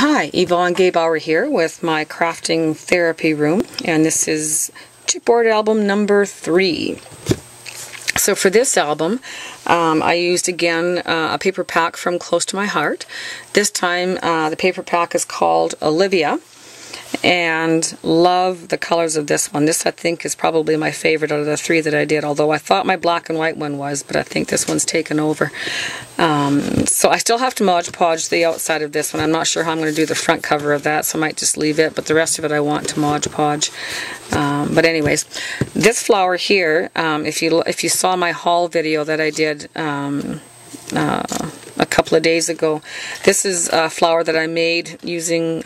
Hi, Yvonne Gabauer here with my crafting therapy room, and this is chipboard album number 3. So for this album, I used again a paper pack from Close to My Heart. This time the paper pack is called Olivia, and love the colors of this one. This I think is probably my favorite out of the 3 that I did, although I thought my black and white one was, but I think this one's taken over. So I still have to Mod Podge the outside of this one. I'm not sure how I'm going to do the front cover of that, so I might just leave it, but the rest of it I want to Mod Podge. But anyways, this flower here, if you saw my haul video that I did a couple of days ago, this is a flower that I made using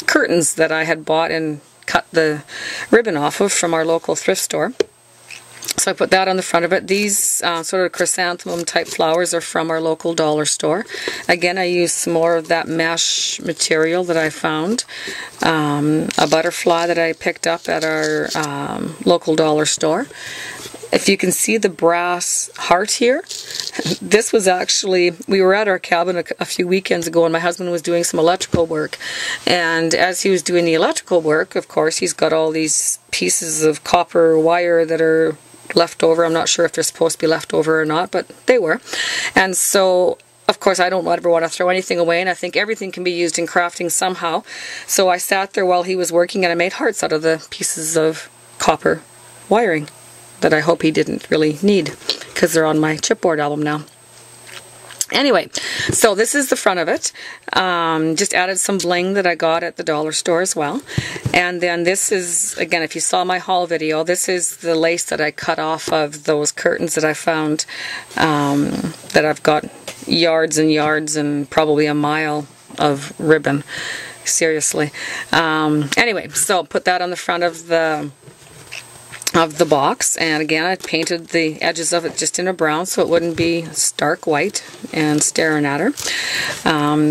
curtains that I had bought and cut the ribbon off of from our local thrift store. So I put that on the front of it. These sort of chrysanthemum type flowers are from our local dollar store. Again, I used some more of that mesh material that I found. A butterfly that I picked up at our local dollar store. If you can see the brass heart here, this was actually, we were at our cabin a few weekends ago and my husband was doing some electrical work. And as he was doing the electrical work, of course, he's got all these pieces of copper wire that are left over. I'm not sure if they're supposed to be left over or not, but they were. And so, of course, I don't ever want to throw anything away, and I think everything can be used in crafting somehow. So I sat there while he was working and I made hearts out of the pieces of copper wiring that I hope he didn't really need, because they're on my chipboard album now. Anyway, so this is the front of it. Just added some bling that I got at the dollar store as well. And then this is, again, if you saw my haul video, this is the lace that I cut off of those curtains that I found, that I've got yards and yards and probably a mile of ribbon. Seriously. Anyway, so put that on the front of the box, and again I painted the edges of it just in a brown so it wouldn't be stark white and staring at her.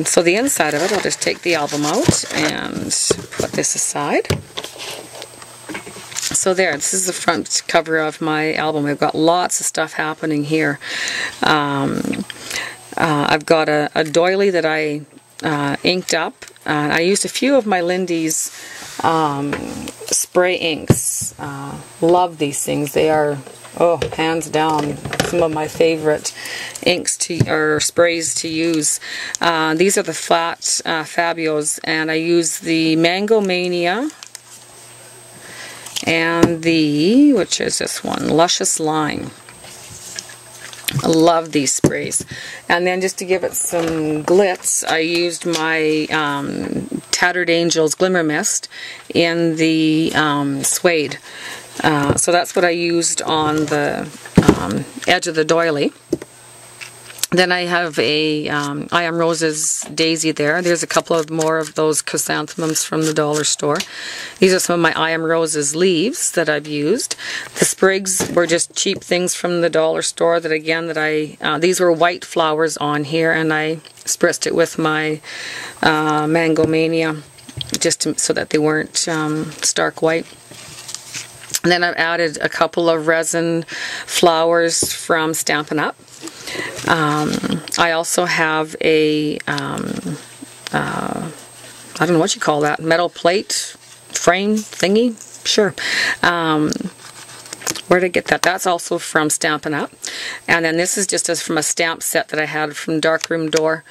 So the inside of it, I'll just take the album out and put this aside. So there, this is the front cover of my album. We've got lots of stuff happening here. I've got a doily that I inked up. I used a few of my Lindy's spray inks. Love these things. They are, oh, hands down, some of my favorite inks or sprays to use. These are the flat Fabios, and I use the Mango Mania and the, which is this one, Luscious Lime. I love these sprays. And then just to give it some glitz, I used my Tattered Angels Glimmer Mist in the suede. So that's what I used on the edge of the doily. Then I have a I Am Roses daisy there. There's a couple of more of those chrysanthemums from the dollar store. These are some of my I Am Roses leaves that I've used. The sprigs were just cheap things from the dollar store that, again, that I, these were white flowers on here, and I spritzed it with my Mango Mania just so that they weren't stark white. And then I've added a couple of resin flowers from Stampin' Up. I also have a, I don't know what you call that, metal plate frame thingy? Sure. Where did I get that? That's also from Stampin' Up. And then this is just from a stamp set that I had from Darkroom Door.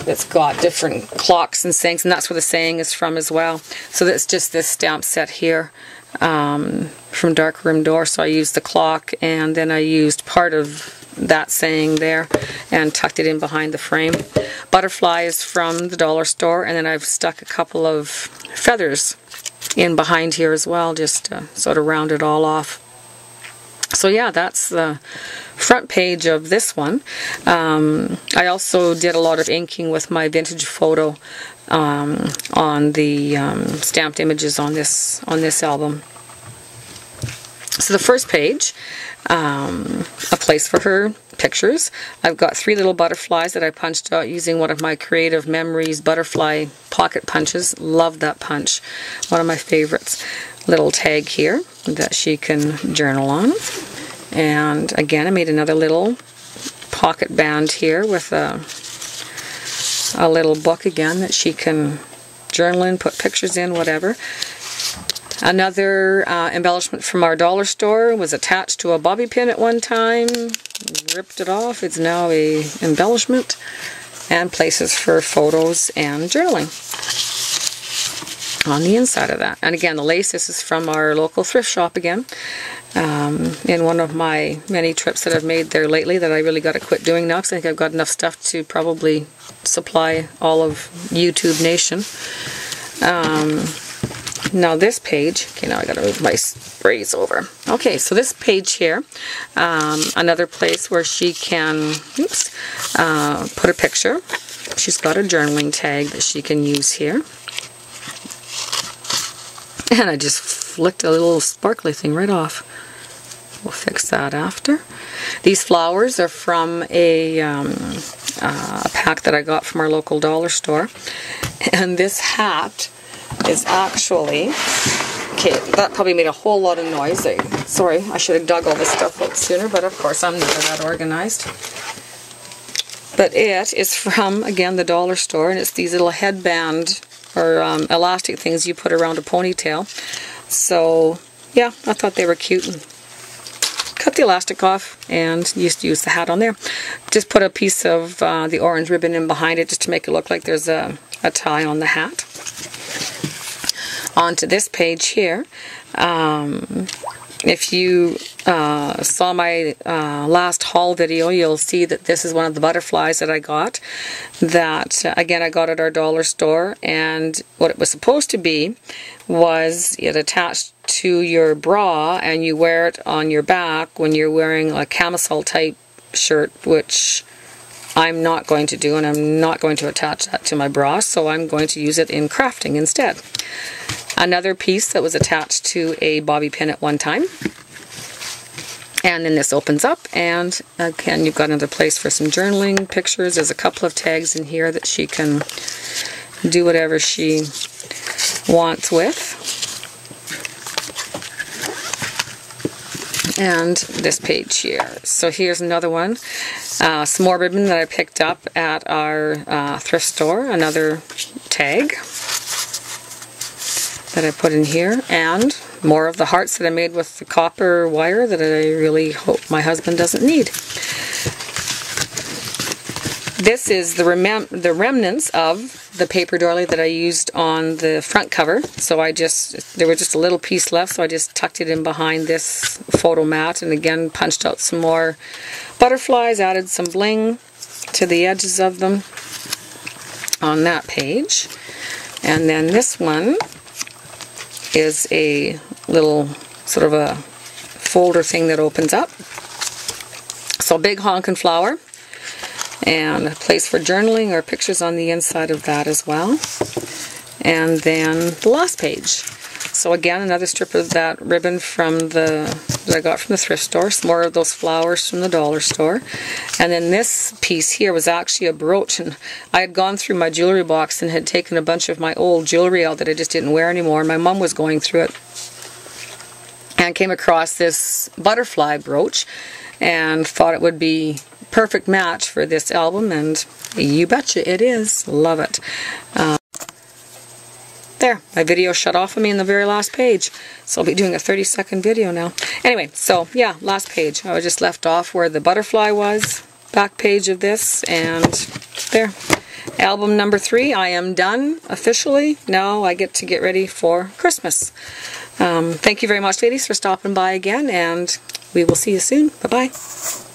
It's got different clocks and sayings, and that's where the saying is from as well. So that's just this stamp set here from Darkroom Door. So I used the clock, and then I used part of that saying there and tucked it in behind the frame. Butterfly is from the dollar store, and then I've stuck a couple of feathers in behind here as well, just to sort of round it all off. So yeah, that's the front page of this one. I also did a lot of inking with my vintage photo on the stamped images on this album. So the first page, a place for her pictures. I've got 3 little butterflies that I punched out using one of my Creative Memories butterfly pocket punches. Love that punch. One of my favorites. Little tag here that she can journal on. And again, I made another little pocket band here with a a little book again that she can journal in, put pictures in, whatever. Another embellishment from our dollar store was attached to a bobby pin at one time. Ripped it off. It's now a embellishment, and places for photos and journaling on the inside of that. And again, the lace, this is from our local thrift shop again. In one of my many trips that I've made there lately that I really got to quit doing now because I think I've got enough stuff to probably supply all of YouTube Nation. Now this page, okay, now I gotta move my sprays over. Okay, so this page here, another place where she can, put a picture. She's got a journaling tag that she can use here. And I just flicked a little sparkly thing right off. We'll fix that after. These flowers are from a pack that I got from our local dollar store. And this hat is actually, okay, that probably made a whole lot of noise. Sorry, I should have dug all this stuff out sooner, but of course I'm never that organized. But it is from, again, the dollar store, and it's these little headband or elastic things you put around a ponytail. So, yeah, I thought they were cute. And cut the elastic off and used to use the hat on there. Just put a piece of the orange ribbon in behind it just to make it look like there's a tie on the hat. Onto this page here. If you saw my last haul video, you'll see that this is one of the butterflies that I got. That, again, I got at our dollar store, and what it was supposed to be was it attached to your bra, and you wear it on your back when you're wearing a camisole type shirt, which I'm not going to do, and I'm not going to attach that to my bra, so I'm going to use it in crafting instead. Another piece that was attached to a bobby pin at one time. And then this opens up, and again, you've got another place for some journaling pictures. There's a couple of tags in here that she can do whatever she wants with. And this page here. So here's another one. Some more ribbon that I picked up at our thrift store. Another tag that I put in here, and more of the hearts that I made with the copper wire that I really hope my husband doesn't need. This is the remnants of the paper doily that I used on the front cover. So there was just a little piece left, so I just tucked it in behind this photo mat, and again punched out some more butterflies, added some bling to the edges of them on that page. And then this one is a little sort of a folder thing that opens up. So big honkin' flower, and a place for journaling or pictures on the inside of that as well. And then the last page. So again, another strip of that ribbon from that I got from the thrift store. Some more of those flowers from the dollar store. And then this piece here was actually a brooch, and I had gone through my jewelry box and had taken a bunch of my old jewelry out that I just didn't wear anymore. My mom was going through it and came across this butterfly brooch and thought it would be perfect match for this album, and you betcha it is. Love it. There, my video shut off on me in the very last page, so I'll be doing a 30-second video now. Anyway, so yeah, last page. I just left off where the butterfly was, back page of this, and there. Album number 3, I am done officially. Now I get to get ready for Christmas. Thank you very much, ladies, for stopping by again, and we will see you soon. Bye-bye.